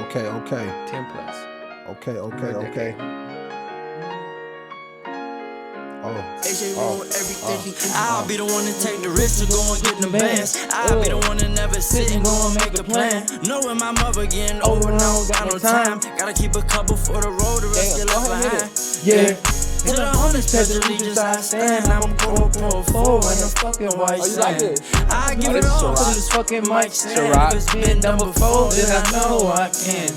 Okay. 10 plus. Okay. Oh. I'll be the one to take the risk to go and get the bands. I'll be the one to never sit and go and make a plan. Knowing my mother getting over and I don't got no time. Gotta keep a couple for the road, the rest get left behind. Yeah. To the homeless pledge allegiance I stand. I'm going for when the fucking white sand. I give it all to this fucking mic stand. If it's been done before, then I know I can.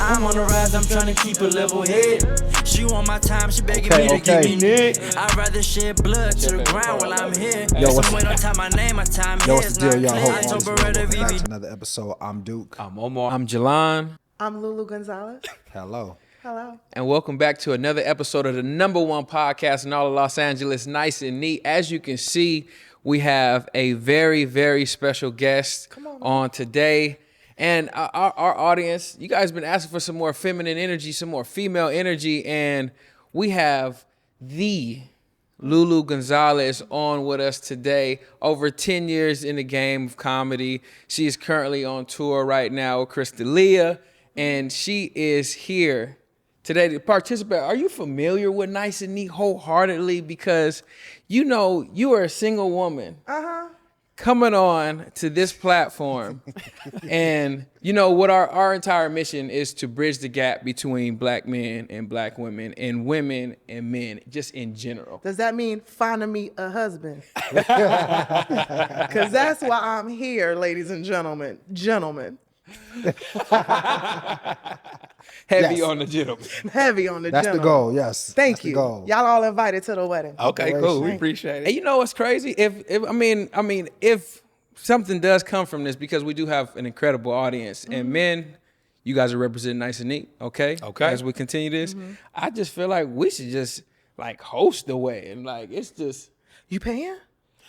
I'm on the rise, I'm trying to keep a level head. She want my time, she begging me to give me neck. I'd rather shed blood to the ground while I'm here. Somewhere don't tie my name, my time here What's is the deal, not y'all? clear. Hope all is well. Welcome back to another episode. I'm Duke. I'm Omar. I'm Jelon. I'm Lou Lou Gonzalez. Hello. Hello. And welcome back to another episode of the #1 podcast in all of Los Angeles, Nice and Neat. As you can see, we have a very, very special guest on today. And our audience, you guys have been asking for some more feminine energy, some more female energy. And we have the Lou Lou Gonzalez on with us today. Over 10 years in the game of comedy. She is currently on tour right now with Crystalia. And she is here today to participate. Are you familiar with Nice and Neat wholeheartedly? Because you know you are a single woman. Coming on to this platform. And you know what our entire mission is to bridge the gap between black men and black women and women and men, just in general. Does that mean finding me a husband? Because that's why I'm here, ladies and gentlemen. Heavy Yes. on the gentleman. Heavy on the That's gentleman. the goal, yes. Thank That's you. the goal. Y'all all invited to the wedding. Okay, cool. We appreciate it. And you know what's crazy? If something does come from this, because we do have an incredible audience, and men, you guys are representing Nice and Neat, okay? Okay. As we continue this, I just feel like we should just like host the wedding. Like it's just You paying?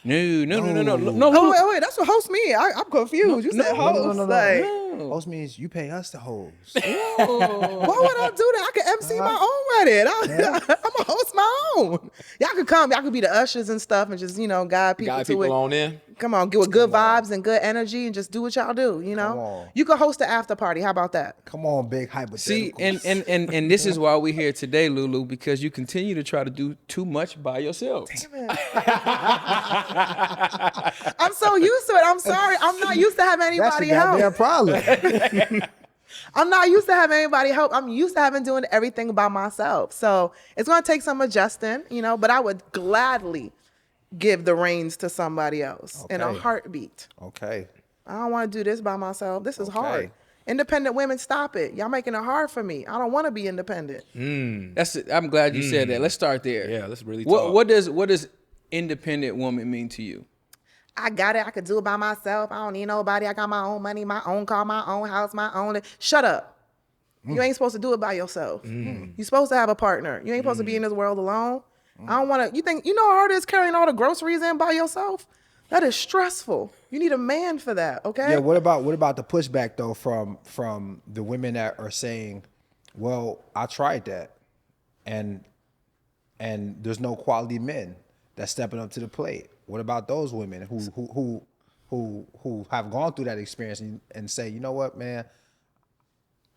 no. Oh, wait, that's what host mean. I'm confused. You said host. Like, Host means you pay us to host. why would I do that? I can MC my own wedding. I'm going to host my own. Y'all could come. Y'all could be the ushers and stuff and just, guide people Got to people it. on in. Come on, get with good vibes and good energy and just do what y'all do, Come on. You could host an after party. How about that? Come on, big hypotheticals. See, and this is why we're here today, Lulu, because you continue to try to do too much by yourself. I'm so used to it. I'm sorry. I'm not used to having that's anybody the goddamn help. problem. I'm not used to having anybody help. I'm used to having doing everything by myself. So it's going to take some adjusting, but I would gladly give the reins to somebody else in a heartbeat. Okay. I don't want to do this by myself. This is hard. Independent women, stop it. Y'all making it hard for me. I don't want to be independent. I'm glad you said that. Let's start there. Yeah, let's really talk. What does independent woman mean to you? I got it. I could do it by myself. I don't need nobody. I got my own money, my own car, my own house, my own. Shut up. You ain't supposed to do it by yourself. You're supposed to have a partner. You ain't supposed to be in this world alone. I don't want to. You know how hard it is carrying all the groceries in by yourself? That is stressful. You need a man for that, okay? Yeah, what about the pushback though from the women that are saying, well, I tried that and there's no quality men that's stepping up to the plate. What about those women who have gone through that experience and say, you know what, man,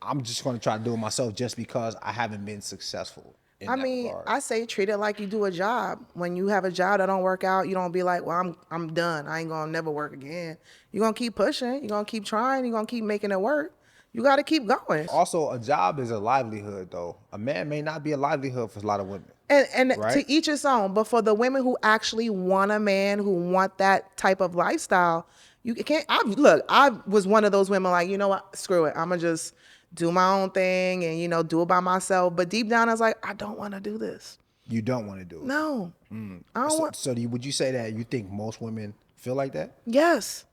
I'm just going to try to do it myself just because I haven't been successful. I say treat it like you do a job. When you have a job that don't work out, you don't be like, well, I'm done. I ain't going to never work again. You're going to keep pushing. You're going to keep trying. You're going to keep making it work. You got to keep going. Also, a job is a livelihood, though. A man may not be a livelihood for a lot of women. And right? To each its own. But for the women who actually want a man, who want that type of lifestyle, you can't. I was one of those women like, you know what? Screw it. I'm going to just do my own thing and, do it by myself. But deep down, I was like, I don't want to do this. You don't want to do it? No. I don't want. So would you say that you think most women feel like that? Yes.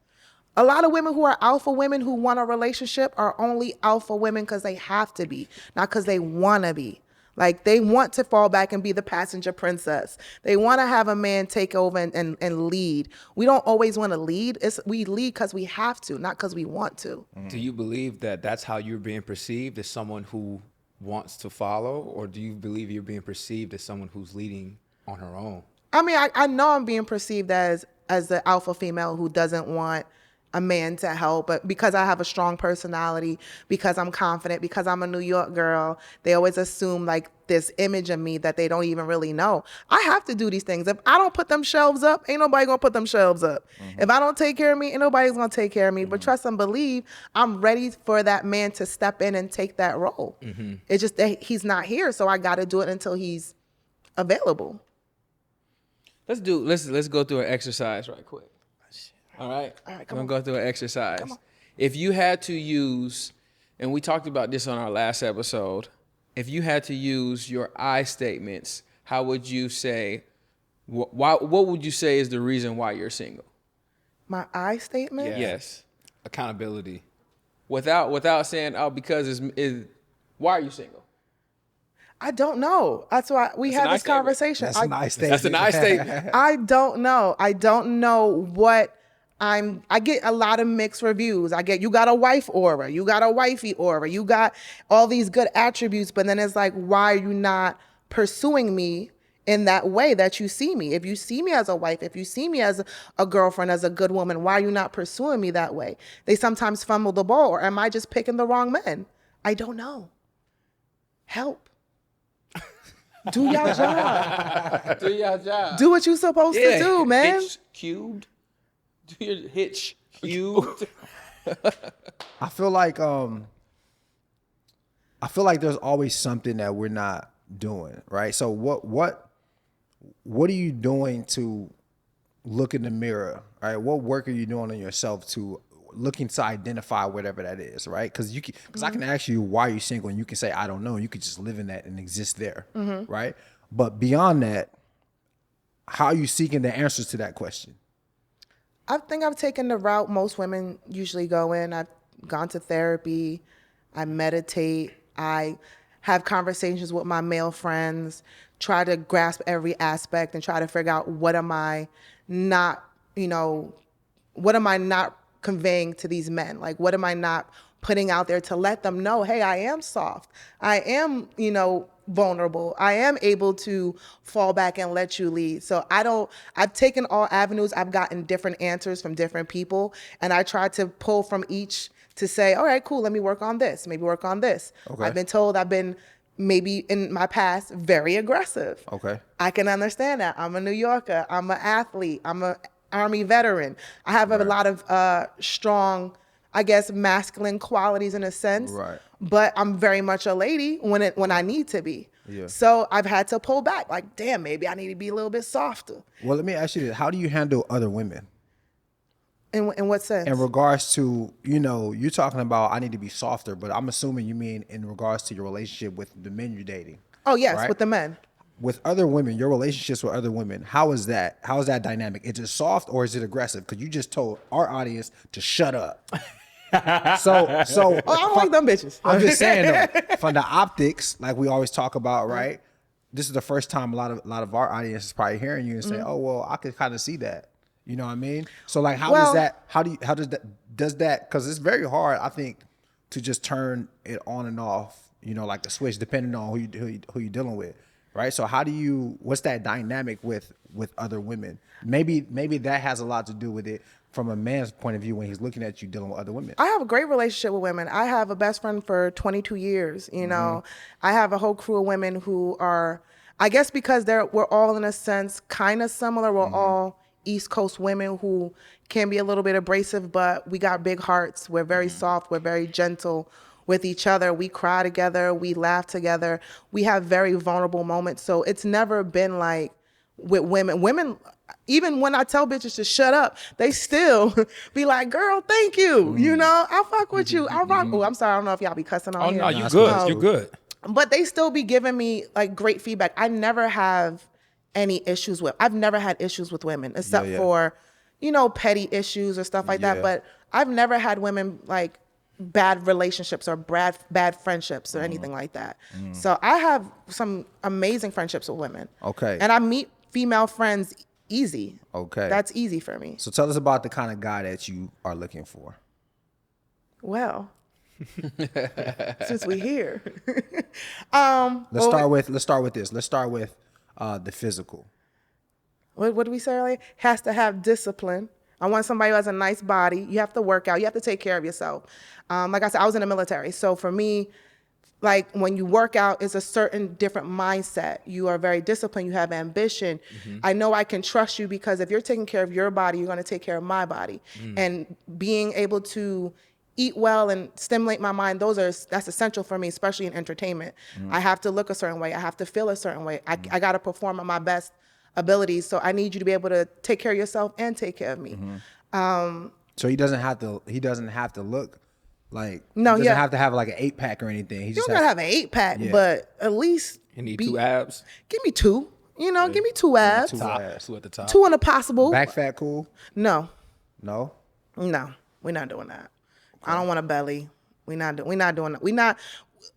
A lot of women who are alpha women who want a relationship are only alpha women because they have to be, not because they want to be. Like they want to fall back and be the passenger princess. They want to have a man take over and lead. We don't always want to lead. We lead because we have to, not because we want to. Do you believe that that's how you're being perceived as someone who wants to follow, or do you believe you're being perceived as someone who's leading on her own? I mean, I know I'm being perceived as the alpha female who doesn't want a man to help, but because I have a strong personality, because I'm confident, because I'm a New York girl, they always assume like this image of me that they don't even really know. I have to do these things. If I don't put them shelves up, ain't nobody gonna put them shelves up. If I don't take care of me, ain't nobody's gonna take care of me. But trust and believe, I'm ready for that man to step in and take that role. It's just that he's not here, so I gotta do it until he's available. Let's go through an exercise right quick. All right, come we're on. gonna go through an exercise. If you had to use, and we talked about this on our last episode, if you had to use your I statements, how would you say? What would you say is the reason why you're single? My I statement? Yeah. Yes, Accountability. without saying because why are you single? I don't know. That's why we had an I this statement. conversation. That's a nice thing. That's an I statement. I don't know. I don't know what I get a lot of mixed reviews. You got a wife aura, you got a wifey aura, you got all these good attributes, but then it's like, why are you not pursuing me in that way that you see me? If you see me as a wife, if you see me as a girlfriend, as a good woman, why are you not pursuing me that way? They sometimes fumble the ball, or am I just picking the wrong men? I don't know. Help. Do your job. Do your job. Do what you're supposed to do, man. Hitch cubed. Do your hitch cubed. I feel like there's always something that we're not doing, right? So what are you doing to look in the mirror, right? What work are you doing on yourself to looking to identify whatever that is, right? Because I can ask you why you're single, and you can say I don't know, and you could just live in that and exist there, right? But beyond that, how are you seeking the answers to that question? I think I've taken the route most women usually go in. I've gone to therapy. I meditate. I have conversations with my male friends, try to grasp every aspect and try to figure out what am I not conveying to these men? Like, what am I not putting out there to let them know, hey, I am soft. I am, vulnerable. I am able to fall back and let you lead. So I've taken all avenues. I've gotten different answers from different people. And I try to pull from each to say, all right, cool, let me work on this. Maybe work on this. Okay. I've been told I've been maybe in my past very aggressive. Okay. I can understand that. I'm a New Yorker. I'm an athlete. I'm an Army veteran. I have a lot of strong, I guess, masculine qualities in a sense. Right. But I'm very much a lady when I need to be. Yeah. So I've had to pull back. Like, damn, maybe I need to be a little bit softer. Well, let me ask you this. How do you handle other women? In what sense? In regards to, you're talking about I need to be softer, but I'm assuming you mean in regards to your relationship with the men you're dating. Oh, yes, right? with the men. With other women, your relationships with other women, how is that? How is that dynamic? Is it soft or is it aggressive? Because you just told our audience to shut up. So I don't like them bitches. I'm just saying though, from the optics, like we always talk about, right? This is the first time a lot of our audience is probably hearing you and say, "Oh, well, I could kind of see that." You know what I mean? So like, how does that? Because it's very hard, I think, to just turn it on and off. Like the switch, depending on who you're dealing with, right? So what's that dynamic with other women? Maybe that has a lot to do with it from a man's point of view when he's looking at you dealing with other women. I have a great relationship with women. I have a best friend for 22 years. I have a whole crew of women who are, I guess because we're all in a sense kind of similar. We're all East Coast women who can be a little bit abrasive, but we got big hearts. We're very soft. We're very gentle with each other. We cry together. We laugh together. We have very vulnerable moments. So it's never been like with women, even when I tell bitches to shut up, they still be like, girl, thank you. I fuck with you. I rock. Oh, I'm sorry. I don't know if y'all be cussing on here. Oh, no, you good. You're good. But they still be giving me like great feedback. I never have any issues I've never had issues with women except for, petty issues or stuff like that. But I've never had women like bad relationships or bad friendships or anything like that. So I have some amazing friendships with women. Okay. And I meet female friends easy. Okay. That's easy for me. So tell us about the kind of guy that you are looking for. Well, since we're here. Let's start with this. Let's start with the physical. What did we say earlier? Has to have discipline. I want somebody who has a nice body. You have to work out. You have to take care of yourself. Like I said, I was in the military. So for me, like when you work out, it's a certain different mindset. You are very disciplined. You have ambition. I know I can trust you because if you're taking care of your body, you're going to take care of my body. And being able to eat well and stimulate my mind, that's essential for me, especially in entertainment. I have to look a certain way. I have to feel a certain way. I got to perform at my best abilities. So I need you to be able to take care of yourself and take care of me. So he doesn't have to look like, No, he doesn't have to have like an 8-pack or anything. He You just don't gotta have an 8-pack, but at least You need 2 abs. give me 2. You know, give me 2 abs. 2 abs. 2 at the top. 2 on a possible. Back fat cool? No, No? we're not doing that. I don't want a belly. We're not doing that.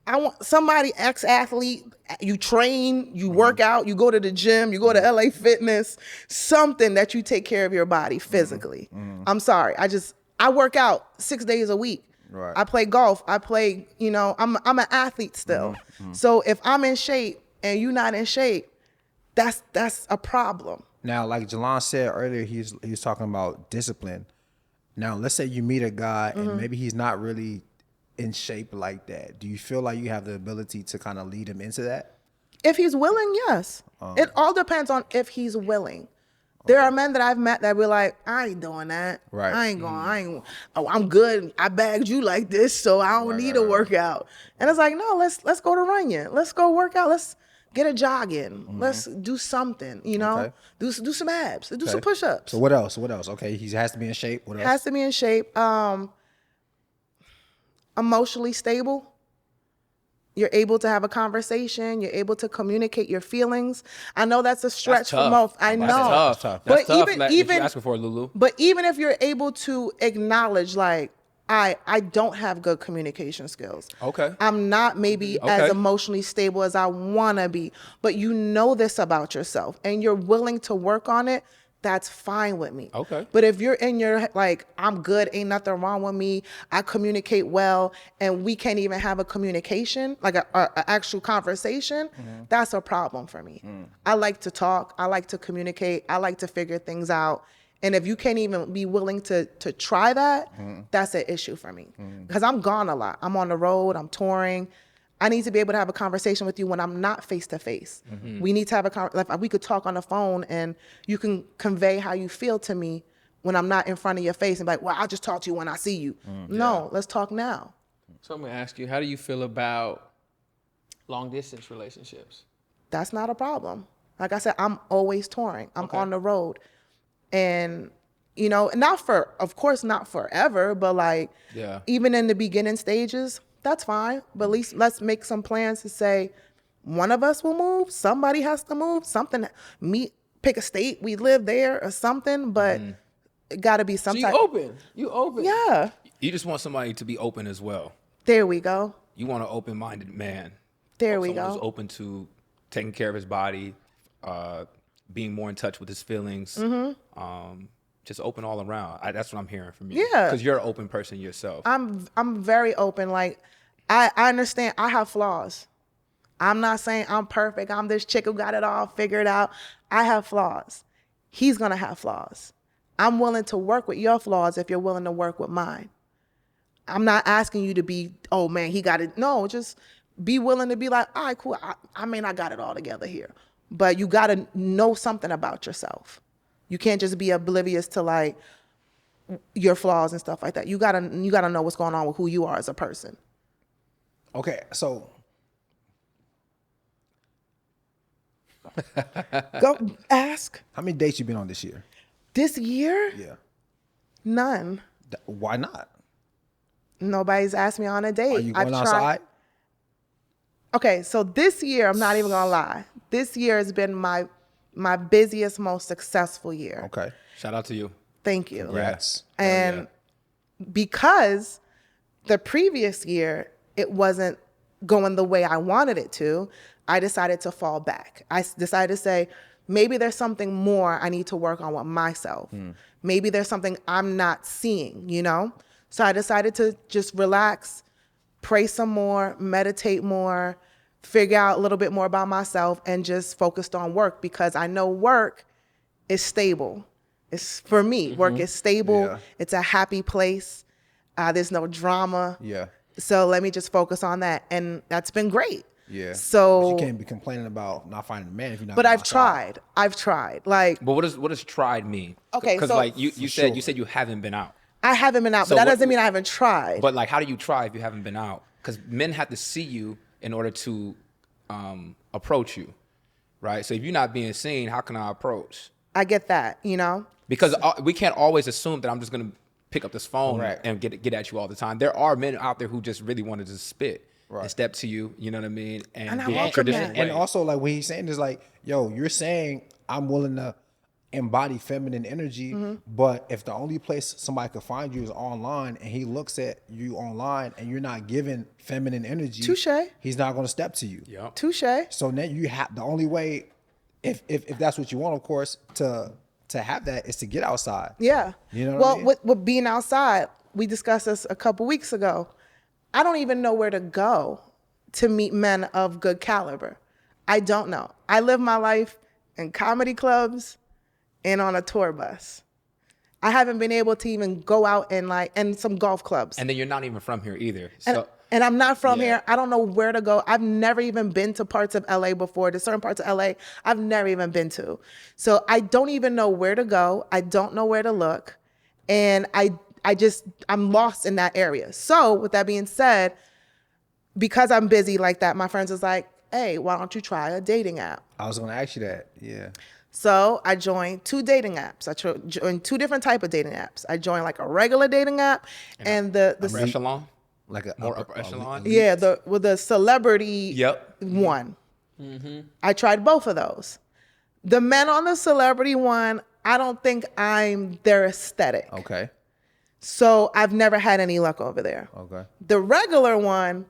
I want somebody ex-athlete. You train, you work out, you go to the gym, you go to LA Fitness, something that you take care of your body physically. I'm sorry. I work out 6 days a week. Right. I play golf. I'm an athlete still. So if I'm in shape and you're not in shape, that's a problem. Now, like Jalon said earlier, he was talking about discipline. Now, let's say you meet a guy and maybe he's not really in shape like that. Do you feel like you have the ability to kind of lead him into that? If he's willing, yes. It all depends on if he's willing. There are men that I've met that be like, I ain't doing that. Right. I'm good. I bagged you like this, so I don't need a workout. And it's like, no, let's go to Runyon. Let's go work out. Let's get a jog in. Let's do something, Okay. do some abs, do some push-ups. So what else? Okay, he has to be in shape. What else? Has to be in shape. Emotionally stable. You're able to have a conversation. You're able to communicate your feelings. I know that's a stretch for most. I know. That's tough. But That's tough. even Like, if you're asking for it, Lulu. But even if you're able to acknowledge, like, I don't have good communication skills. Okay. I'm not maybe as emotionally stable as I want to be, but you know this about yourself and you're willing to work on it, that's fine with me. Okay. But if you're in your, like, I'm good, ain't nothing wrong with me, I communicate well, and we can't even have a communication, like a actual conversation, that's a problem for me. I like to talk, I like to communicate, I like to figure things out. And if you can't even be willing to try that, that's an issue for me. Because I'm gone a lot. I'm on the road, I'm touring. I need to be able to have a conversation with you when I'm not face to face. We need to have like we could talk on the phone and you can convey how you feel to me when I'm not in front of your face and be like, well, I'll just talk to you when I see you. No, let's talk now. So I'm gonna ask you, how do you feel about long distance relationships? That's not a problem. Like I said, I'm always touring. I'm on the road. And, of course, not forever, but like, even in the beginning stages, that's fine. But at least let's make some plans to say, one of us will move, somebody has to move, pick a state, we live there or something, but it gotta be some type. You open. Yeah. You just want somebody to be open as well. There we go. You want an open-minded man. There we Someone go. who's open to taking care of his body, being more in touch with his feelings, just open all around. That's what I'm hearing from you. Yeah. Because you're an open person yourself. I'm very open. Like, I understand I have flaws. I'm not saying I'm perfect. I'm this chick who got it all figured out. I have flaws. He's going to have flaws. I'm willing to work with your flaws if you're willing to work with mine. I'm not asking you to be, oh man, he got it. No, just be willing to be like, all right, cool. I may not got it all together here, but you got to know something about yourself. You can't just be oblivious to like your flaws and stuff like that. You gotta know what's going on with who you are as a person. Okay, so Go ask. how many dates you been on this year? This year? Yeah. None. Why not? Nobody's asked me on a date. Are you going outside? Okay, so this year, I'm not even gonna lie. This year has been my busiest, most successful year. Okay. Shout out to you. Thank you. Yes. And because the previous year, it wasn't going the way I wanted it to, I decided to fall back. I decided to say, maybe there's something more I need to work on with myself. Maybe there's something I'm not seeing, So I decided to just relax, pray some more, meditate more, figure out a little bit more about myself, and just focused on work because I know work is stable. It's for me. Work is stable. Yeah. It's a happy place. There's no drama. Yeah. So let me just focus on that. And that's been great. Yeah. So But you can't be complaining about not finding a man if you're not. but gonna I've knock out. tried. I've tried. Like, But what does tried mean? Okay, because so- like you sure. said you haven't been out. I haven't been out, So but that what- doesn't mean I haven't tried. But like, how do you try if you haven't been out? Because men have to see you in order to approach you, right? So if you're not being seen, how can I approach? I get that, you know? Because we can't always assume that I'm just gonna pick up this phone Right. and get at you all the time. There are men out there who just really want to just spit and Right. step to you. You know what I mean? And I be welcome traditional that. And way. also, like what he's saying is like, yo, you're saying I'm willing to embody feminine energy, but if the only place somebody could find you is online, and he looks at you online and you're not giving feminine energy, Touche. he's not going to step to you. Yep. Touche. So then you have the only way, if that's what you want, of course, to have that is to get outside. Yeah. You know what well, I mean? with being outside, we discussed this a couple weeks ago. I don't even know where to go to meet men of good caliber. I don't know. I live my life in comedy clubs and on a tour bus. I haven't been able to even go out and some golf clubs. And then you're not even from here either. So And I'm not from Yeah. here. I don't know where to go. I've never even been to parts of LA before. There's certain parts of LA I've never even been to. So I don't even know where to go. I don't know where to look. And I'm lost in that area. So with that being said, because I'm busy like that, my friends was like, hey, why don't you try a dating app? I was going to ask you that. Yeah. So I joined 2 dating apps. I joined 2 different type of dating apps. I joined like a regular dating app and the upper echelon, Like a more upper echelon. yeah, the celebrity Yep. one. I tried both of those. The men on the celebrity one, I don't think I'm their aesthetic. Okay. So I've never had any luck over there. Okay. The regular one,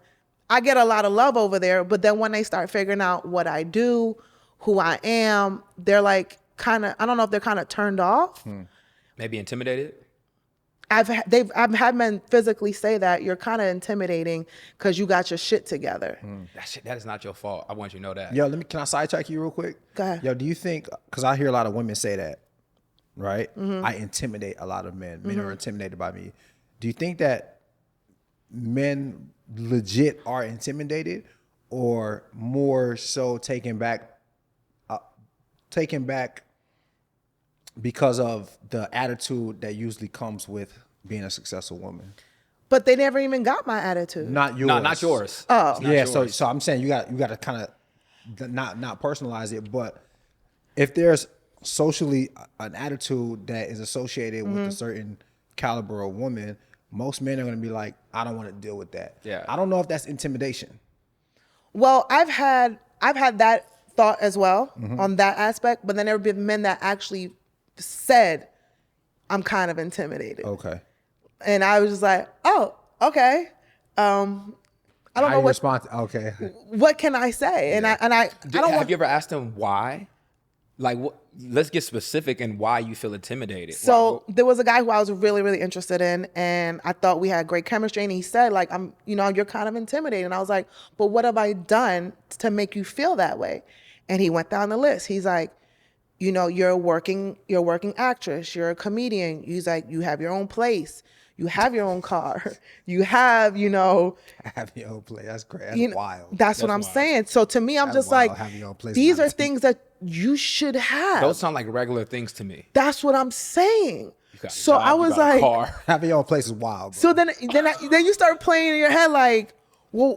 I get a lot of love over there, but then when they start figuring out what I do, who I am, they're like I don't know if they're kind of turned off. Maybe intimidated. I've had men physically say that you're kind of intimidating because you got your shit together. That is not your fault. I want you to know that. Yo, can I sidetrack you real quick? Go ahead. Yo, do you think, because I hear a lot of women say that, right? Mm-hmm. I intimidate a lot of men. Men are intimidated by me. Do you think that men legit are intimidated, or more so taken back because of the attitude that usually comes with being a successful woman? But they never even got my attitude. Not yours. No, not yours. Oh. It's not Yeah, yours. so I'm saying you got to kind of not personalize it, but if there's socially an attitude that is associated with a certain caliber of woman, most men are going to be like, I don't want to deal with that. Yeah. I don't know if that's intimidation. Well, I've had that thought as well on that aspect, but then there have been men that actually said, I'm kind of intimidated. Okay. And I was just like, oh, okay. I don't How know you what respond okay. what can I say? And I don't Have want you ever asked them why? Like, let's get specific in why you feel intimidated. So there was a guy who I was really, really interested in, and I thought we had great chemistry. And he said, like, you're kind of intimidated. And I was like, but what have I done to make you feel that way? And he went down the list. He's like, you're a working actress. You're a comedian. He's like, you have your own place. You have your own car. You have, Have your own place. That's crazy. That's wild. That's what I'm saying. So to me, I'm That's just wild, like, having your own place these and are not- things that you should have. Those sound like regular things to me. That's what I'm saying. You got a So job, I you was got a like, car. Having your own place is wild, bro. so then you start playing in your head like, well,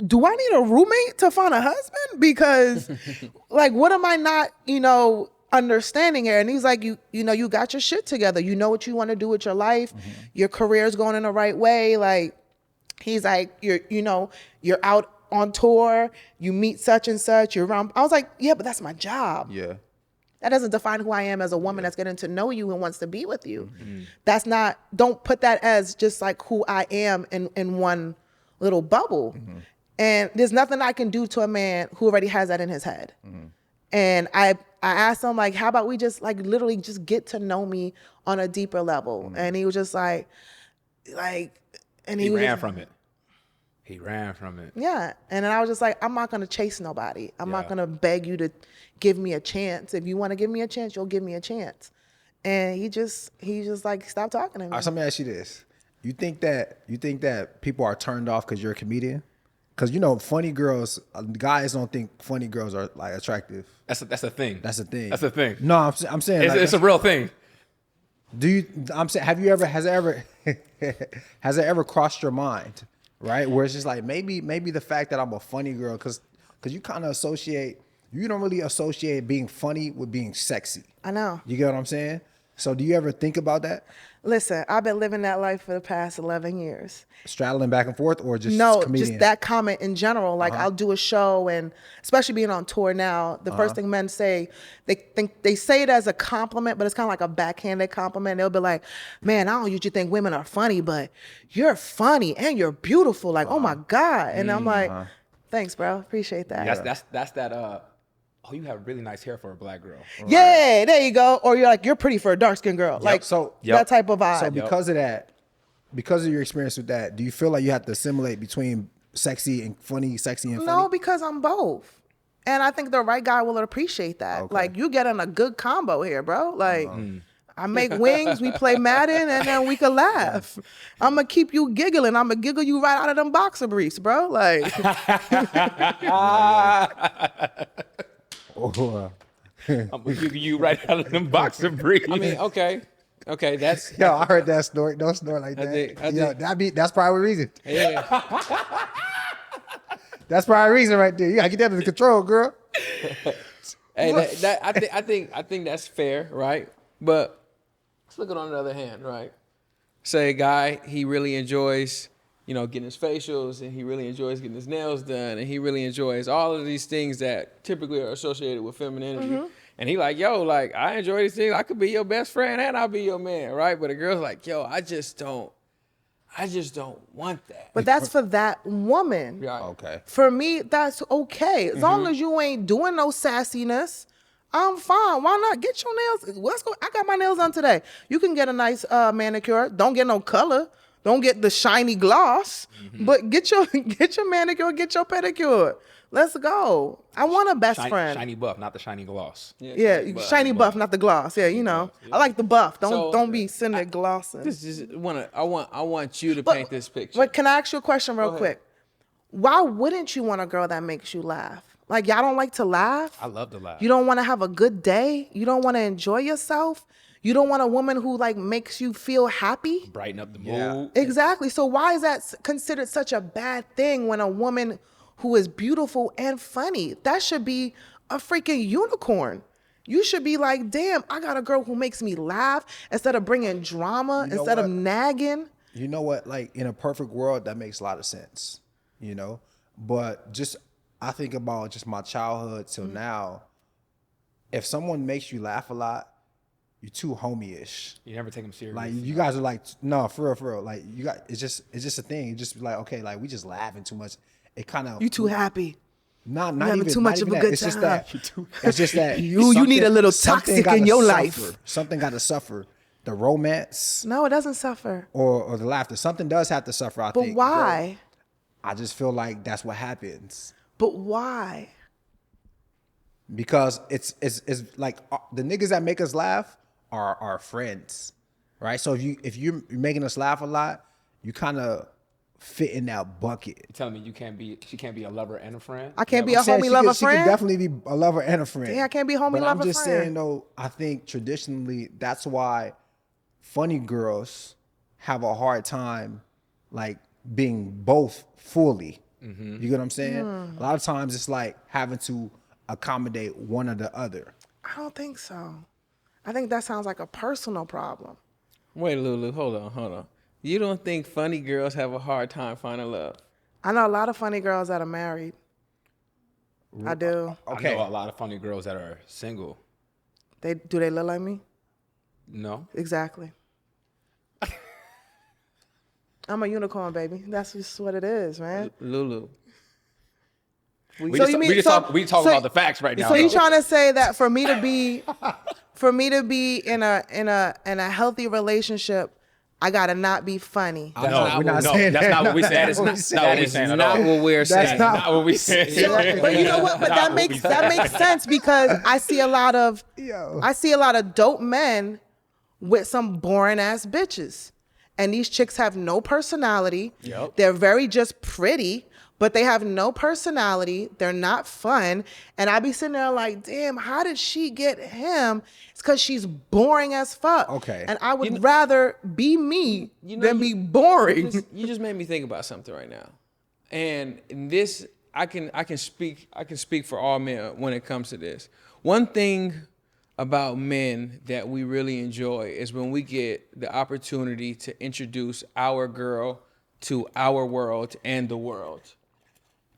do I need a roommate to find a husband? Because like, what am I not, understanding here? And he's like, you got your shit together. You know what you want to do with your life. Your career's going in the right way. Like, he's like, you're out on tour. You meet such and such. You're around. I was like, yeah, but that's my job. Yeah. That doesn't define who I am as a woman that's getting to know you and wants to be with you. That's not, don't put that as just like who I am in one little bubble. And there's nothing I can do to a man who already has that in his head. And I asked him, like, how about we just like literally just get to know me on a deeper level? And he was just like, and He was ran just- from it. He ran from it. Yeah. And then I was just like, I'm not going to chase nobody. I'm not Yeah. going to beg you to give me a chance. If you want to give me a chance, you'll give me a chance. and he just like stopped talking to me. All right, so let me ask you this: you think that people are turned off because you're a comedian? Because funny girls, guys don't think funny girls are like attractive. That's a thing. That's a thing. That's a thing. No, I'm saying It's a real thing. I'm saying, has it ever crossed your mind, right? Where it's just like maybe the fact that I'm a funny girl, because you kind of you don't really associate being funny with being sexy. I know. You get what I'm saying? So do you ever think about that? Listen, I've been living that life for the past 11 years. Straddling back and forth, or just No, comedian? just that comment in general. Like I'll do a show, and especially being on tour now, the first thing men say, they say it as a compliment, but it's kind of like a backhanded compliment. They'll be like, "Man, I don't usually think women are funny, but you're funny and you're beautiful. Like, oh my God!" And I'm like, "Thanks, bro. Appreciate that." That's that. Oh, you have really nice hair for a black girl. Yeah, there you go. Or you're like, you're pretty for a dark skinned girl. Like that type of vibe. So because of that, because of your experience with that, do you feel like you have to assimilate between sexy and funny, sexy and funny? No, because I'm both. And I think the right guy will appreciate that. Okay. Like, you getting a good combo here, bro. Like, I make wings, we play Madden, and then we can laugh. I'm going to keep you giggling. I'm going to giggle you right out of them boxer briefs, bro. Like. I'm gonna give you right out of them boxer briefs. I mean, okay, that's Yo, I heard that snort. Don't snort like that. That's probably a reason. yeah. That's probably a reason right there. You gotta get that under control, girl. Hey, I think that's fair, right? But let's look at it on the other hand, right? Say a guy, he really enjoys, getting his facials, and he really enjoys getting his nails done, and he really enjoys all of these things that typically are associated with femininity. And he like, yo, like, I enjoy these things. I could be your best friend and I'll be your man, right? But a girl's like, yo, I just don't want that. But that's for that woman. Right. Okay. For me, that's okay. As long as you ain't doing no sassiness, I'm fine. Why not? Get your nails. Let's go. I got my nails done today. You can get a nice manicure. Don't get no color. Don't get the shiny gloss. But get your manicure, get your pedicure. Let's go. I want a best friend. Shiny buff, not the shiny gloss. Yeah, shiny buff, not the gloss. Yeah, I like the buff. Don't be sending it glossing. I want you to paint this picture. But can I ask you a question real quick? Why wouldn't you want a girl that makes you laugh? Like, y'all don't like to laugh? I love to laugh. You don't want to have a good day? You don't want to enjoy yourself? You don't want a woman who like makes you feel happy? Brighten up the mood. Exactly. So why is that considered such a bad thing when a woman who is beautiful and funny, that should be a freaking unicorn? You should be like, damn, I got a girl who makes me laugh instead of bringing drama, instead of nagging. You know what? Like, in a perfect world, that makes a lot of sense, But I think about just my childhood till now. If someone makes you laugh a lot, you're too homie-ish. You never take them serious. Like, you guys are like, no, for real. Like, it's just a thing. You just be like, okay, like, we just laughing too much. It kind of. You too happy. Not having even too much of a good It's just time. It's just that you need a little toxic in your life. Something got to suffer. The romance No, it doesn't suffer. or the laughter. Something does have to suffer, I think. But why? I just feel like that's what happens. But why? Because it's like the niggas that make us laugh are our friends, right? So if you're making us laugh a lot, you kind of fit in that bucket. You telling me she can't be a lover and a friend? I can't be a homie lover She friend? could definitely be a lover and a friend. Yeah, I can't be a homie but lover I'm just friend. saying though, I think traditionally that's why funny girls have a hard time like being both fully. You get what I'm saying? A lot of times it's like having to accommodate one or the other. I don't think so. I think that sounds like a personal problem. Wait, Lulu, hold on. You don't think funny girls have a hard time finding love? I know a lot of funny girls that are married. I do. Okay. I know a lot of funny girls that are single. Do they look like me? No. Exactly. I'm a unicorn, baby. That's just what it is, man. Lulu. We talk about the facts right now. So you trying to say that for me to be in a healthy relationship, I gotta not be funny? We're not saying that's that. not what we said. That is not what we're saying. not- Not what we said. But you know what? But that makes sense because I see a lot of dope men with some boring ass bitches. And these chicks have no personality. Yep. They're very just pretty, but they have no personality. They're not fun. And I be sitting there like, damn, how did she get him? It's because she's boring as fuck. Okay. And I would rather be me than be boring. You just made me think about something right now. And this, I can speak for all men when it comes to this. One thing about men that we really enjoy is when we get the opportunity to introduce our girl to our world and the world.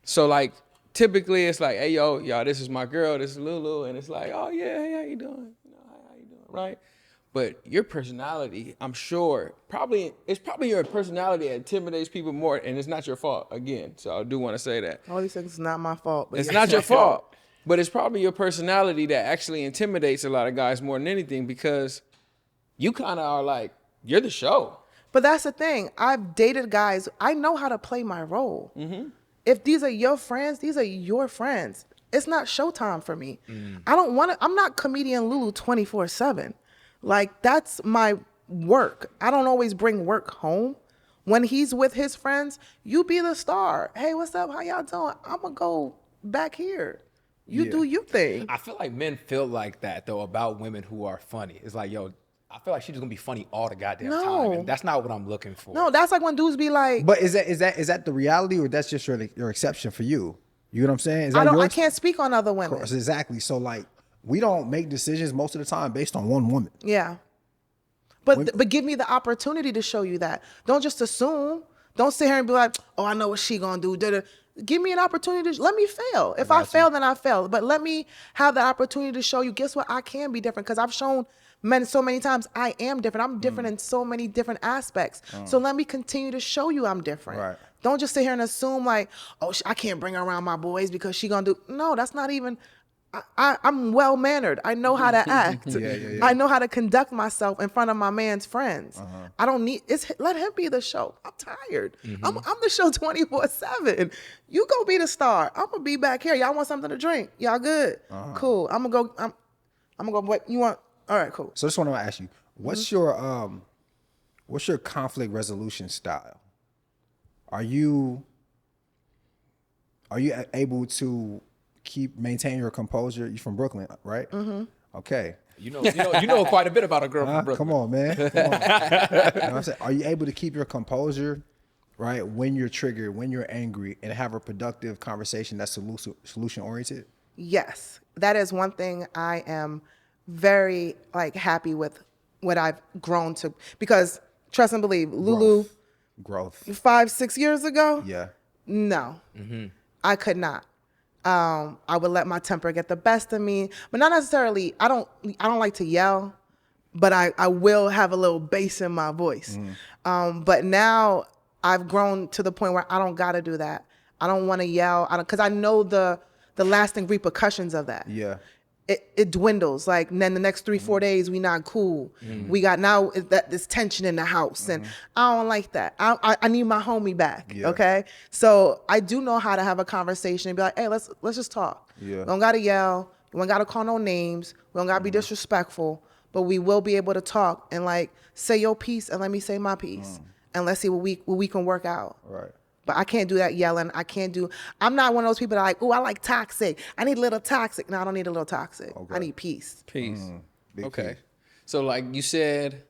So like typically it's like, hey y'all, this is my girl, this is Lou Lou, and it's like, oh yeah, hey, how you doing? How you doing, right? But your personality, I'm sure, it's probably your personality that intimidates people more, and it's not your fault again. So I do want to say that. All these things is not my fault. But It's not your fault. But it's probably your personality that actually intimidates a lot of guys more than anything, because you kind of are like, you're the show. But that's the thing. I've dated guys. I know how to play my role. Mm-hmm. If these are your friends, these are your friends. It's not showtime for me. I'm not comedian Lulu 24/7. Like, that's my work. I don't always bring work home. When he's with his friends, you be the star. Hey, what's up? How y'all doing? I'm going to go back here. You do your thing. I feel like men feel like that though about women who are funny. It's like, yo, I feel like she's just gonna be funny all the goddamn time, and that's not what I'm looking for. No, that's like when dudes be like, But is that the reality, or that's just your exception for you? You know what I'm saying? Is that I your can't speak on other women. Exactly. So like, we don't make decisions most of the time based on one woman. Yeah. But give me the opportunity to show you that. Don't just assume. Don't sit here and be like, oh, I know what she gonna do. Da-da. Give me an opportunity to let me fail. If I fail, then I fail. But let me have the opportunity to show you, guess what? I can be different, because I've shown men so many times I am different. I'm different in so many different aspects. So let me continue to show you I'm different. Right. Don't just sit here and assume like, oh, I can't bring her around my boys because she gonna do. No, that's not even. I'm well mannered. I know how to act. Yeah. I know how to conduct myself in front of my man's friends. I don't need. Let him be the show. I'm tired. I'm the show 24/7. You go be the star. I'm gonna be back here. Y'all want something to drink? Y'all good? Cool. I'm gonna go. I'm gonna go. What you want? All right, cool. So this one I want to ask you: what's your conflict resolution style? Are you able to maintain your composure? You from Brooklyn, right? Mm-hmm. Okay. You know quite a bit about a girl from Brooklyn. Come on, man. Come on. You know what I'm saying? Are you able to keep your composure, right, when you're triggered, when you're angry, and have a productive conversation that's solution oriented? Yes, that is one thing I am very happy with what I've grown to, because trust and believe, Lulu, growth 5-6 years ago, no, I could not. I would let my temper get the best of me, but not necessarily. I don't like to yell, but I will have a little bass in my voice. But now I've grown to the point where I don't gotta do that. I don't want to yell, because I know the lasting repercussions of that. Yeah. It dwindles. Like, then the next 3-4 days, we not cool. We got now this tension in the house, and I don't like that. I need my homie back. Okay, so I do know how to have a conversation and be like, hey, let's just talk. We don't gotta yell. We don't gotta call no names. We don't gotta be disrespectful. But we will be able to talk and say your piece, and let me say my piece, and let's see what we can work out. Right. But I can't do that yelling. I'm not one of those people that I like toxic. I need a little toxic. No, I don't need a little toxic. Okay. I need peace. Peace. Okay. So like you said,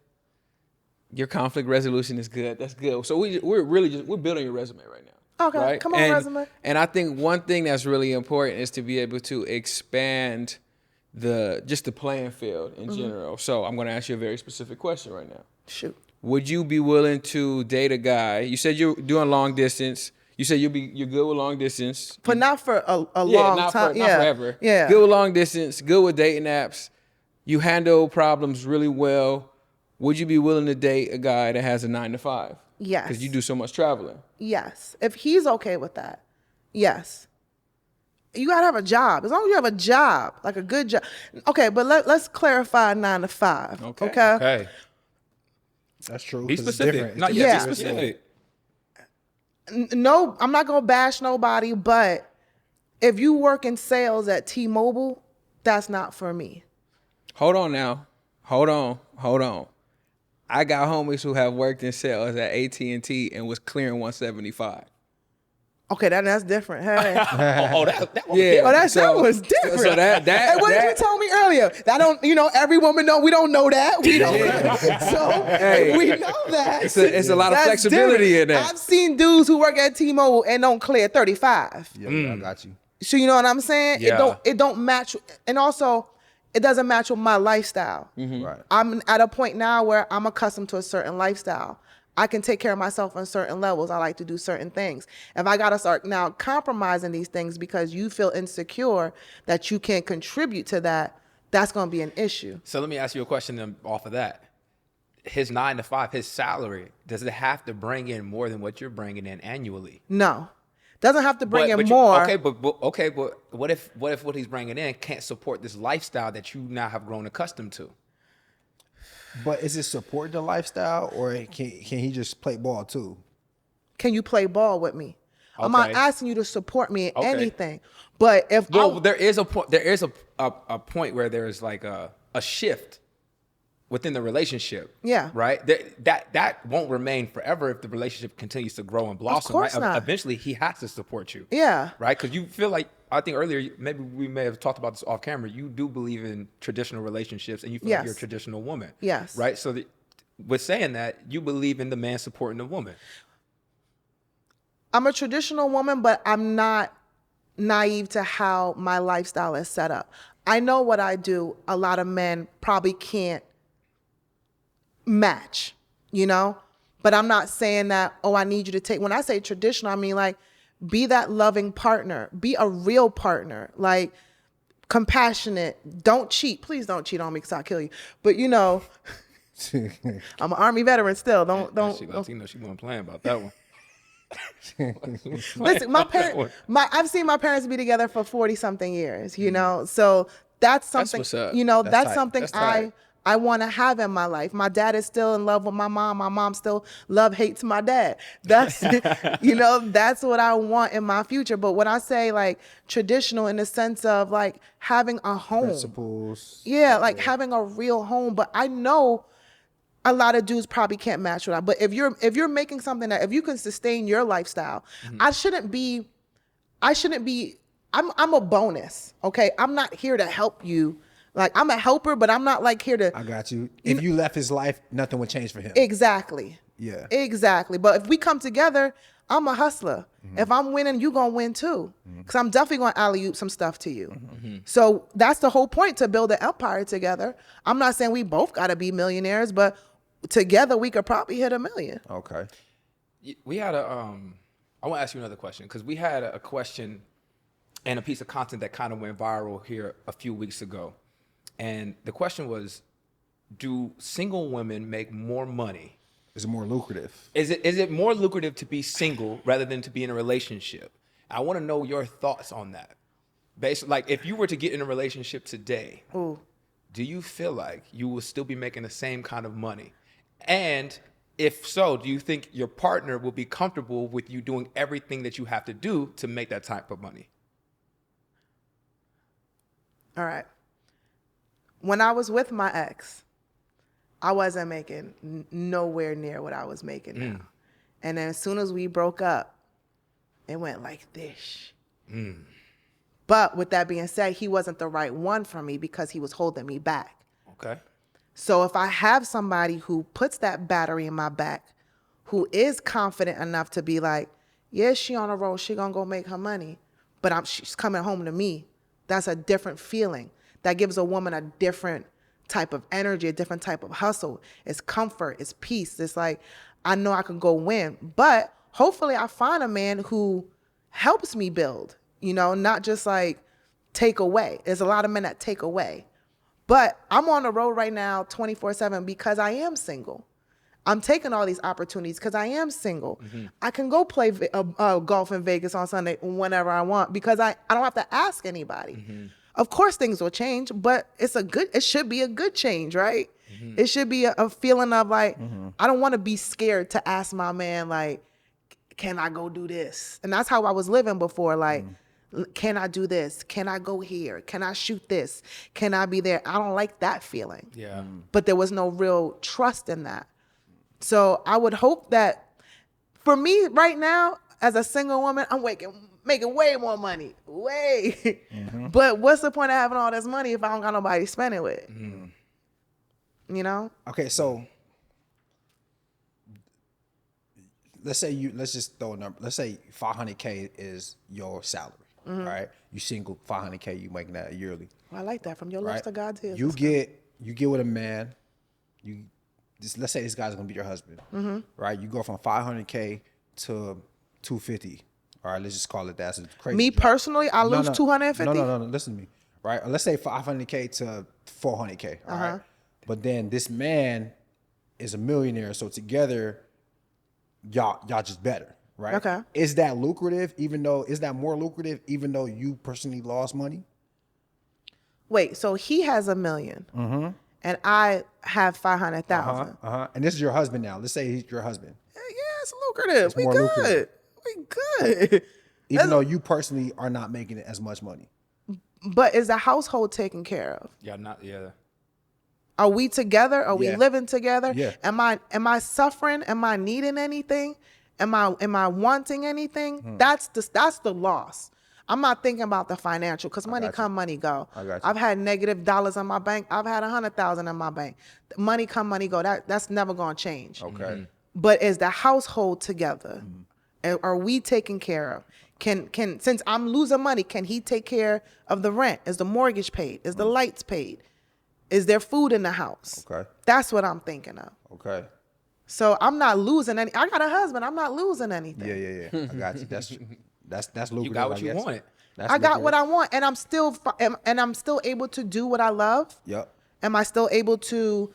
your conflict resolution is good. That's good. So we're building your resume right now. Okay. Right? Come on, resume. And I think one thing that's really important is to be able to expand the playing field in general. So I'm going to ask you a very specific question right now. Shoot. Would you be willing to date a guy? You said you're doing long distance. You said you're good with long distance. But not for a long time. Not forever. Yeah. Good with long distance, good with dating apps. You handle problems really well. Would you be willing to date a guy that has a 9-to-5? Yes. Because you do so much traveling. Yes. If he's okay with that. Yes. You gotta have a job. As long as you have a job, like a good job. Okay, but let's clarify 9-to-5. Okay. That's true. Be specific. Not yet. Be specific. No, I'm not gonna bash nobody, but if you work in sales at T-Mobile, that's not for me. Hold on now. Hold on. I got homies who have worked in sales at AT&T and was clearing 175. Okay, that's different. Hey. That one. Yeah. That was different. So that Hey, what did you tell me earlier? That don't, every woman know, we don't know that. We don't. So Hey. we know that. It's a lot of That's flexibility different. in that. I've seen dudes who work at T-Mobile and don't clear 35. Yeah, I got you. So you know what I'm saying? Yeah. It don't match, and also it doesn't match with my lifestyle. Right. I'm at a point now where I'm accustomed to a certain lifestyle. I can take care of myself on certain levels. I like to do certain things. If I got to start now compromising these things because you feel insecure that you can't contribute to that, that's going to be an issue. So let me ask you a question then off of that. His 9 to 5, his salary, does it have to bring in more than what you're bringing in annually? No. Doesn't have to bring in you- more. Okay, but what if what he's bringing in can't support this lifestyle that you now have grown accustomed to? But is it supporting the lifestyle, or can he just play ball too? Can you play ball with me? I'm not Okay. asking you to support me in Okay. anything. But if Well, there is a point. There is a point where there is like a shift within the relationship. Yeah. Right. That won't remain forever if the relationship continues to grow and blossom. course right. not. Eventually, he has to support you. Yeah. Right. Because you feel like, I think earlier maybe we may have talked about this off camera. You do believe in traditional relationships, and you feel like you're a Yes. traditional woman. Yes. Right. So with saying that, you believe in the man supporting the woman. I'm a traditional woman, but I'm not naive to how my lifestyle is set up. I know what I do, a lot of men probably can't match, But I'm not saying that, I need you to take, when I say traditional, I mean like, be that loving partner, be a real partner, like compassionate, don't cheat. Please don't cheat on me because I'll kill you. But I'm an Army veteran still. She Latino, she wasn't playing about that one. Listen, I've seen my parents be together for 40 something years, so that's something, what's up. that's tight. something That's tight. I want to have in my life. My dad is still in love with my mom. My mom still hates my dad. That's, that's what I want in my future. But when I say like traditional in the sense of like having a home, Principles. yeah, like having a real home. But I know a lot of dudes probably can't match with that. But if you're making something that, if you can sustain your lifestyle, I shouldn't be, I'm a bonus. Okay. I'm not here to help you. Like I'm a helper, but I'm not like here to. I got you. If you left his life, nothing would change for him. Exactly. Yeah. Exactly. But if we come together, I'm a hustler. If I'm winning, you gonna win too. Because I'm definitely gonna alley-oop some stuff to you. So that's the whole point, to build an empire together. I'm not saying we both gotta be millionaires, but together we could probably hit $1 million. Okay. We had I want to ask you another question, because we had a question and a piece of content that kind of went viral here a few weeks ago. And the question was, do single women make more money? Is it more lucrative? Is it more lucrative to be single rather than to be in a relationship? I want to know your thoughts on that. Basically, like if you were to get in a relationship today, do you feel like you will still be making the same kind of money? And if so, do you think your partner will be comfortable with you doing everything that you have to do to make that type of money? All right. When I was with my ex, I wasn't making nowhere near what I was making now. And then as soon as we broke up, it went like this. But with that being said, he wasn't the right one for me because he was holding me back. Okay. So if I have somebody who puts that battery in my back, who is confident enough to be like, yeah, she on a roll, she gonna go make her money, but she's coming home to me, that's a different feeling. That gives a woman a different type of energy, a different type of hustle. It's comfort, it's peace. It's like, I know I can go win. But hopefully I find a man who helps me build, not just like take away. There's a lot of men that take away. But I'm on the road right now 24/7 because I am single. I'm taking all these opportunities because I am single. I can go play golf in Vegas on Sunday whenever I want because I don't have to ask anybody. Of course things will change, but it should be a good change, right? It should be a feeling of like, I don't want to be scared to ask my man, like, can I go do this? And that's how I was living before. Like, can I do this? Can I go here? Can I shoot this? Can I be there? I don't like that feeling. Yeah. But there was no real trust in that. So I would hope that for me right now, as a single woman, I'm making way more money. Way. But what's the point of having all this money if I don't got nobody to spend it with? You know? Okay, so let's just throw a number. Let's say $500K is your salary, right? You single, $500K, you making that yearly. I like that. From your lips Right? to God's ears. You get with a man. Let's say this guy's gonna be your husband, right? You go from $500K to $250. All right, let's just call it that. It's crazy. Me personally, I lose $250. No. Listen to me, right? Let's say $500K to $400K. All right, but then this man is a millionaire, so together, y'all just better, right? Okay. Is that lucrative? Is that more lucrative? Even though you personally lost money? Wait, so he has $1 million, and I have 500,000. And this is your husband now. Let's say he's your husband. Yeah, it's lucrative. We more good. lucrative. We good. Even though you personally are not making it as much money. But is the household taken care of? Yeah. Are we together? Are we Yeah. living together? Yeah. Am I suffering? Am I needing anything? Am I wanting anything? That's the loss. I'm not thinking about the financial because money come, money go. I got you. I've had negative dollars in my bank. I've had 100,000 in my bank. Money come, money go. That's never gonna change. Okay. But is the household together? And are we taken care of? Can since I'm losing money, can he take care of the rent? Is the mortgage paid? Is the lights paid? Is there food in the house? Okay. That's what I'm thinking of. Okay. So I'm not losing any. I got a husband. I'm not losing anything. Yeah. I got you. That's lucrative. You got what I you guess. wanted. That's I got what lucrative. I want, and I'm still able to do what I love. Yep. Am I still able to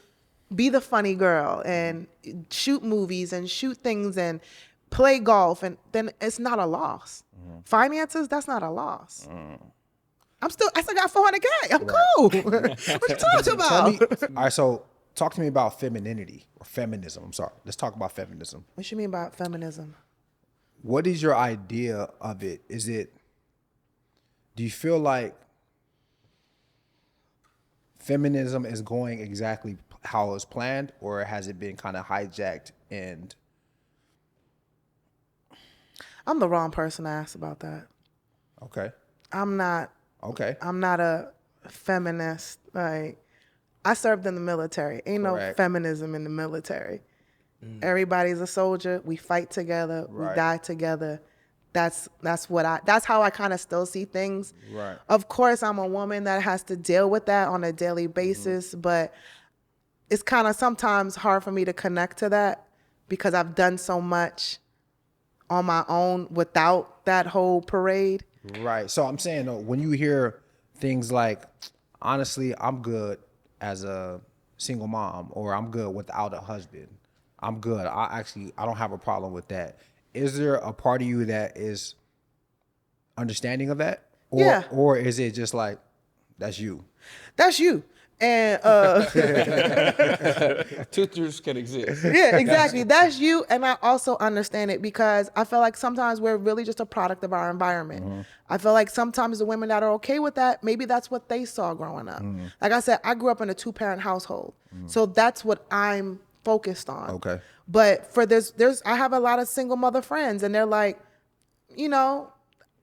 be the funny girl and shoot movies and shoot things and play golf? And then it's not a loss. Finances, that's not a loss. I still got 400K. I'm cool. What you talking about? All right, so talk to me about femininity or feminism. I'm sorry. Let's talk about feminism. What you mean by feminism? What is your idea of it? Do you feel like feminism is going exactly how it was planned, or has it been kind of hijacked and... I'm the wrong person to ask about that. Okay. I'm not a feminist. Like, I served in the military. Ain't Correct. no feminism in the military. Everybody's a soldier. We fight together. Right. We die together. That's how I kind of still see things. Right. Of course, I'm a woman that has to deal with that on a daily basis, but it's kind of sometimes hard for me to connect to that because I've done so much on my own without that whole parade. Right. So I'm saying, though, when you hear things like, honestly, I'm good as a single mom, or I'm good without a husband, I'm good. I don't have a problem with that. Is there a part of you that is understanding of that? Or is it just like, that's you? That's you. And Two truths can exist. yeah, exactly. That's you. And I also understand it because I feel like sometimes we're really just a product of our environment. I feel like sometimes the women that are okay with that, maybe that's what they saw growing up. Like I said, I grew up in a 2-parent household. So that's what I'm focused on. Okay. But for I have a lot of single mother friends, and they're like, you know,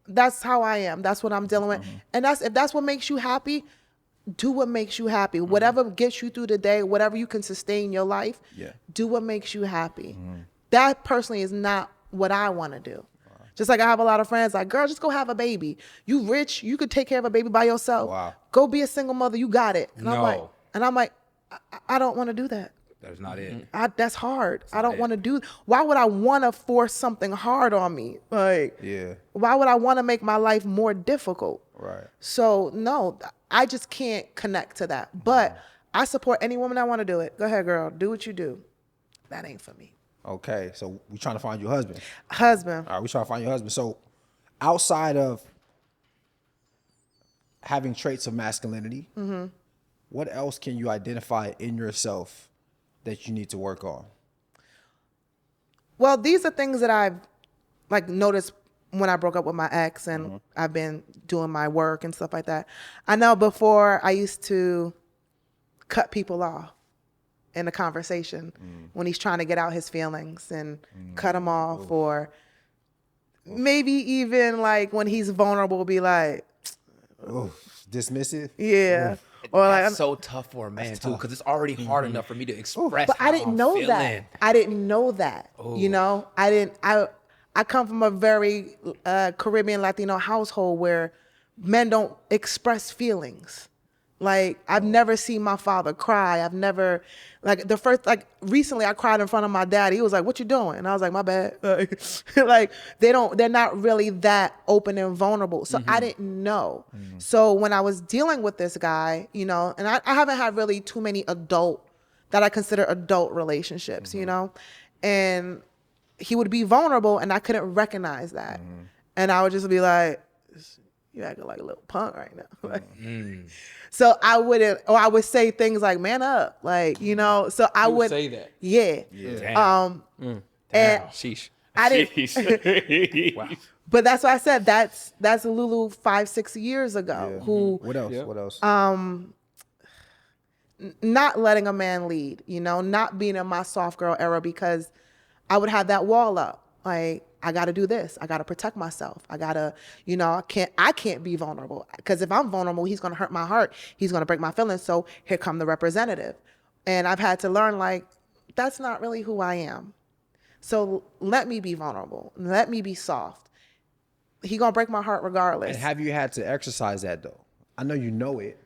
that's how I am. That's what I'm dealing with. And if that's what makes you happy, do what makes you happy. Whatever gets you through the day, whatever you can sustain your life, do what makes you happy. That personally is not what I want to do. Just like I have a lot of friends like, girl, just go have a baby. You rich, you could take care of a baby by yourself. Wow. Go be a single mother, you got it. And I'm like, I don't want to do that. That's not it. That's hard. I don't want to do. Why would I want to force something hard on me? Like, why would I want to make my life more difficult? Right. So no, I just can't connect to that. But I support any woman that want to do it. Go ahead, girl. Do what you do. That ain't for me. Okay. So we trying to find you a husband. Husband. All right. We trying to find your husband. So outside of having traits of masculinity, what else can you identify in yourself that you need to work on? Well, these are things that I've like noticed when I broke up with my ex, and I've been doing my work and stuff like that. I know before I used to cut people off. in a conversation when he's trying to get out his feelings and cut him off, or maybe even like when he's vulnerable, be like, dismissive. yeah. Or like, That's so tough for a man too, because it's already hard enough for me to express. but I didn't know that. I didn't know that. You know, I come from a very Caribbean Latino household where men don't express feelings. Like, I've never seen my father cry. I've never, recently I cried in front of my dad. He was like, "What you doing?" And I was like, "My bad." Like, they're not really that open and vulnerable. So I didn't know. So when I was dealing with this guy, you know, and I haven't had really too many that I consider adult relationships, you know, and he would be vulnerable and I couldn't recognize that. And I would just be like, "You acting like a little punk right now." So I would say things like, "Man up," like, you know. So I would say that. Yeah. Damn. And Sheesh. I didn't. Wow. But that's why I said that's Lulu 5-6 years ago. Who What else? What else? not letting a man lead, you know, not being in my soft girl era, because I would have that wall up. Like, I got to do this. I got to protect myself. I got to, you know, I can't be vulnerable, because if I'm vulnerable, he's going to hurt my heart. He's going to break my feelings. So here come the representative. And I've had to learn, like, that's not really who I am. So let me be vulnerable. Let me be soft. He going to break my heart regardless. And have you had to exercise that though? I know you know it,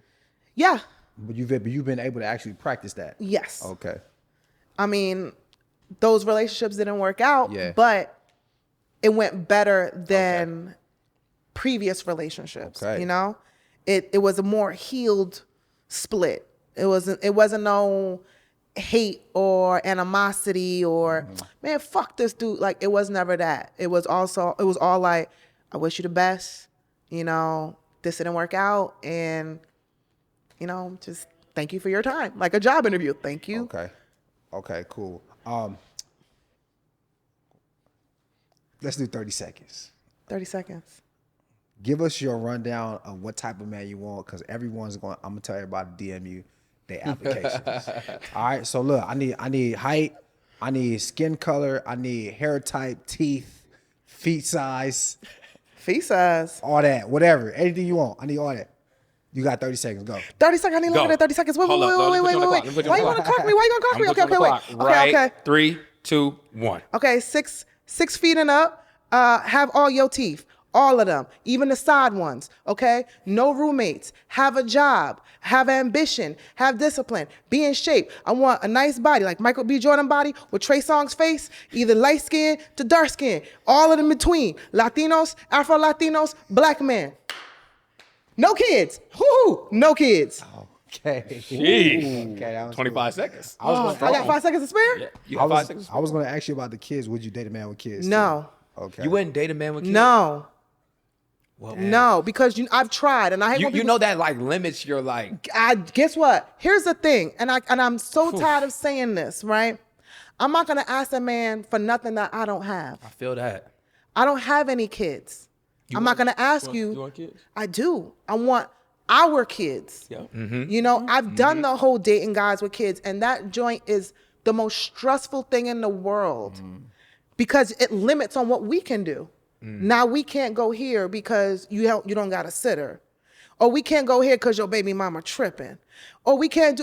Yeah. but you've been able to actually practice that. Yes. Okay. I mean, those relationships didn't work out, Yeah. but it went better than previous relationships. Okay. You know, it was a more healed split. It wasn't no hate or animosity or man, fuck this dude. Like, it was never that. It was all like, I wish you the best. You know, this didn't work out, and you know, just thank you for your time. Like a job interview. Thank you. Okay, cool. Let's do 30 seconds. 30 seconds. Give us your rundown of what type of man you want, because I'm gonna tell everybody to DM you their applications. All right, so look, I need height, I need skin color, I need hair type, teeth, feet size, all that, whatever, anything you want. I need all that. You got 30 seconds. Go. 30 seconds. I need longer than 30 seconds. Wait. Hold up, Why let me you put want you to on the clock me? Why you gonna clock me? Okay, wait. Right. 3, 2, 1. Okay, 6 feet and up. Have all your teeth. All of them, even the side ones, okay? No roommates, have a job, have ambition, have discipline, be in shape. I want a nice body, like Michael B. Jordan body with Trey Songz's face, either light skin to dark skin, all of them in between. Latinos, Afro-Latinos, black men. No kids. Woo-hoo, no kids. Okay. Jeez. Okay, that was 25 seconds. I got 5 seconds to spare? Yeah, you have 5 seconds. I was gonna ask you about the kids. Would you date a man with kids? No. Too? Okay. You wouldn't date a man with kids? No. Well, No, because I've tried, and I hate when you people know that like limits your like. Guess what? Here's the thing, and I'm so tired of saying this, right? I'm not gonna ask a man for nothing that I don't have. I feel that. I don't have any kids. I'm not gonna ask you. You want kids? I do. I want our kids. Yeah. You know, I've done the whole dating guys with kids, and that joint is the most stressful thing in the world because it limits on what we can do. Now we can't go here because you don't got a sitter. Or we can't go here because your baby mama tripping. Or we can't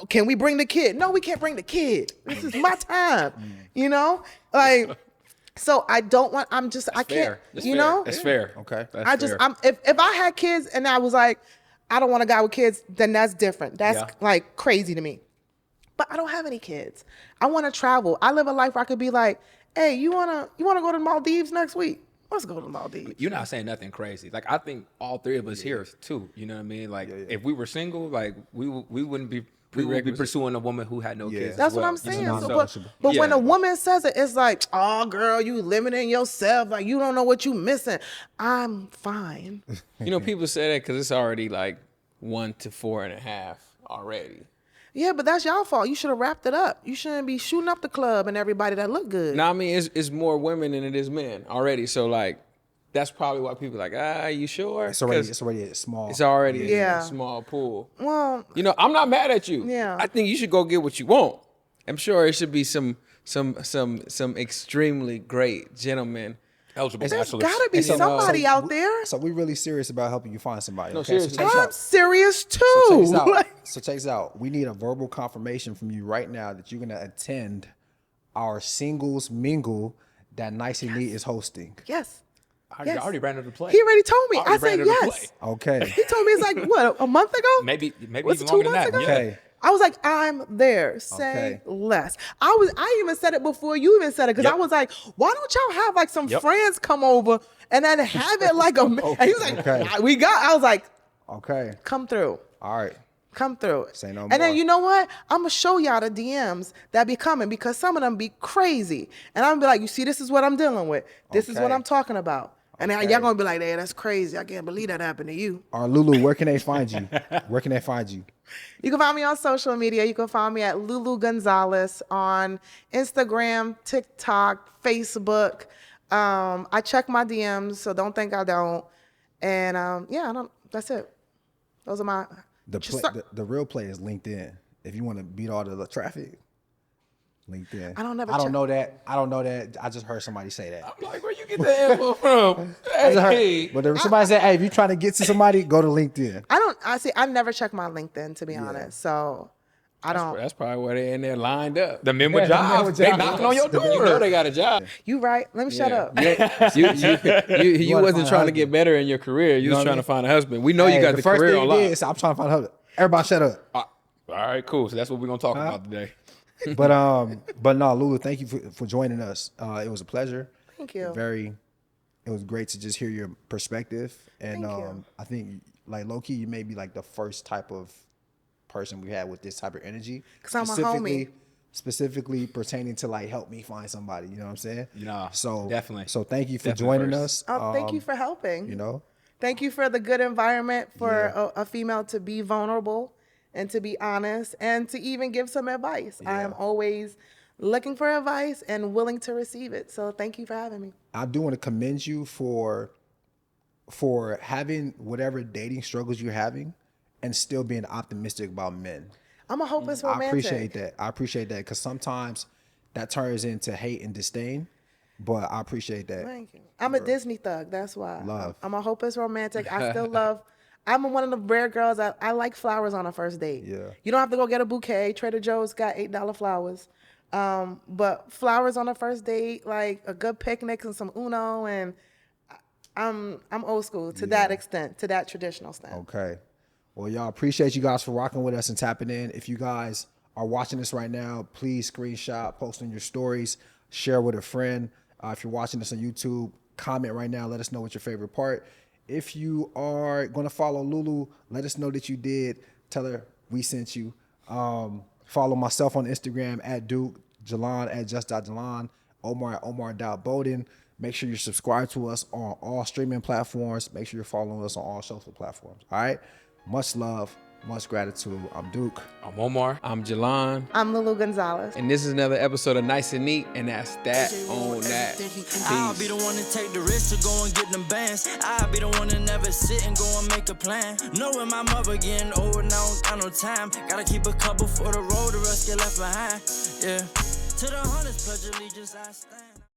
can we bring the kid? No, we can't bring the kid. This is my time. You know? Like, so I don't want, I can't, Fair. That's you fair. know? That's fair. Okay. That's fair. If I had kids and I was like, I don't want a guy with kids, then that's different. That's Yeah. like crazy to me. But I don't have any kids. I want to travel. I live a life where I could be like, hey, you wanna go to the Maldives next week? Let's go to the Maldives. You're not saying nothing crazy. Like, I think all three of us here too. You know what I mean? Like, if we were single, like we wouldn't be. We would be pursuing a woman who had no kids. That's as well. what I'm saying. You know? But when Yeah. a woman says it, it's like, oh, girl, you limiting yourself. Like, you don't know what you missing. I'm fine. You know, people say that because it's already like 1 to 4.5 already. Yeah, but that's y'all fault. You should have wrapped it up. You shouldn't be shooting up the club and everybody that look good. Now, I mean, it's more women than it is men already. So, like, that's probably why people are like, you sure? It's already a small. It's already Yeah. a small pool. Well, You know, I'm not mad at you. Yeah. I think you should go get what you want. I'm sure it should be some extremely great gentlemen. Eligible There's bachelors. gotta be somebody out there. So we really serious about helping you find somebody. No, okay? So seriously. check this I'm out. serious too. So check this out. Like, So check this out. We need a verbal confirmation from you right now that you're gonna attend our singles mingle that Nice and Neat is hosting. yes. I already ran into the play. He already told me. I I already ran said into the yes. Okay. He told me it's like what, a month ago? Maybe Was even it 2 longer than months that. ago? Yeah. Okay. I was like, I'm there. Say Okay. less. I even said it before you even said it because Yep. I was like, why don't y'all have like some Yep. friends come over and then have it like a? And he was like, Okay. I was like, Okay. come through. All right. Come through. Say no And more. then you know what? I'm gonna show y'all the DMs that be coming because some of them be crazy. And I'm gonna be like, you see, this is what I'm dealing with. This is what Okay. I'm talking about. And then Okay. y'all gonna be like, hey, that's crazy. I can't believe that happened to you. All right, Lulu, where can they find you? Where can they find you? You can find me on social media. You can find me at Lou Lou Gonzalez on Instagram, TikTok, Facebook. I check my DMs, so don't think I don't. And yeah, I don't. That's it. Those are my. The real play is LinkedIn. If you want to beat all the traffic, LinkedIn. I don't never I don't check. know that. I don't know that. I just heard somebody say that. I'm like, where you get the info from? I just heard- Hey. but if somebody said, "Hey, if you're trying to get to somebody, go to LinkedIn." I never check my LinkedIn to be honest. So I don't. That's probably why they're in there lined up. The men with jobs, they knocking on your door. You know they got a job. You right? Let me shut up. You wanna wasn't find trying a to get husband. better in your career. You know was what I trying to mean? find a husband. We know you Hey, got the first career thing on you lock. did is I'm trying to find a husband. Everybody, shut up. All right, cool. So that's what we're gonna talk about today. But no, Lulu, thank you for joining us. It was a pleasure. Thank you. It was great to just hear your perspective, and Thank you. I think like low key, you may be like the first type of person we had with this type of energy. 'Cause I'm a homie. Specifically pertaining to like help me find somebody. You know what I'm saying? Nah, So definitely. So thank you for Definitely joining first. us. Oh, thank you for helping. You know. Thank you for the good environment for Yeah. a female to be vulnerable and to be honest and to even give some advice. I am always looking for advice and willing to receive it. So thank you for having me. I do want to commend you for having whatever dating struggles you're having and still being optimistic about men. I'm a hopeless romantic. I appreciate that because sometimes that turns into hate and disdain, but I appreciate that. Thank you. I'm a Disney thug. That's why. Love. I'm a hopeless romantic. I still love. I'm one of the rare girls. I like flowers on a first date. Yeah. You don't have to go get a bouquet. Trader Joe's got $8 flowers. But flowers on a first date, like a good picnic and some Uno, and I'm old school to that extent, to that traditional extent. Okay. Well, y'all, appreciate you guys for rocking with us and tapping in. If you guys are watching this right now, please screenshot, post on your stories, share with a friend. If you're watching this on YouTube, comment right now. Let us know what's your favorite part. If you are going to follow Lulu, let us know that you did. Tell her we sent you. Follow myself on Instagram at Duke, Jalon at just.Jalon, Omar at Omar.Bowden. Make sure you're subscribed to us on all streaming platforms. Make sure you're following us on all social platforms. All right? Much love, much gratitude. I'm Duke. I'm Omar. I'm Jalon, I'm Lou Lou Gonzalez. and this is another episode of Nice and Neat, and that's that on that. I'll be the one to take the risk to go and get them bands. I'll be the one to never sit and go and make a plan. Knowing my mother getting old and I don't got no time. Gotta keep a couple for the road, the rest get left behind. Yeah. To the hundreds, pledge allegiance, I stand.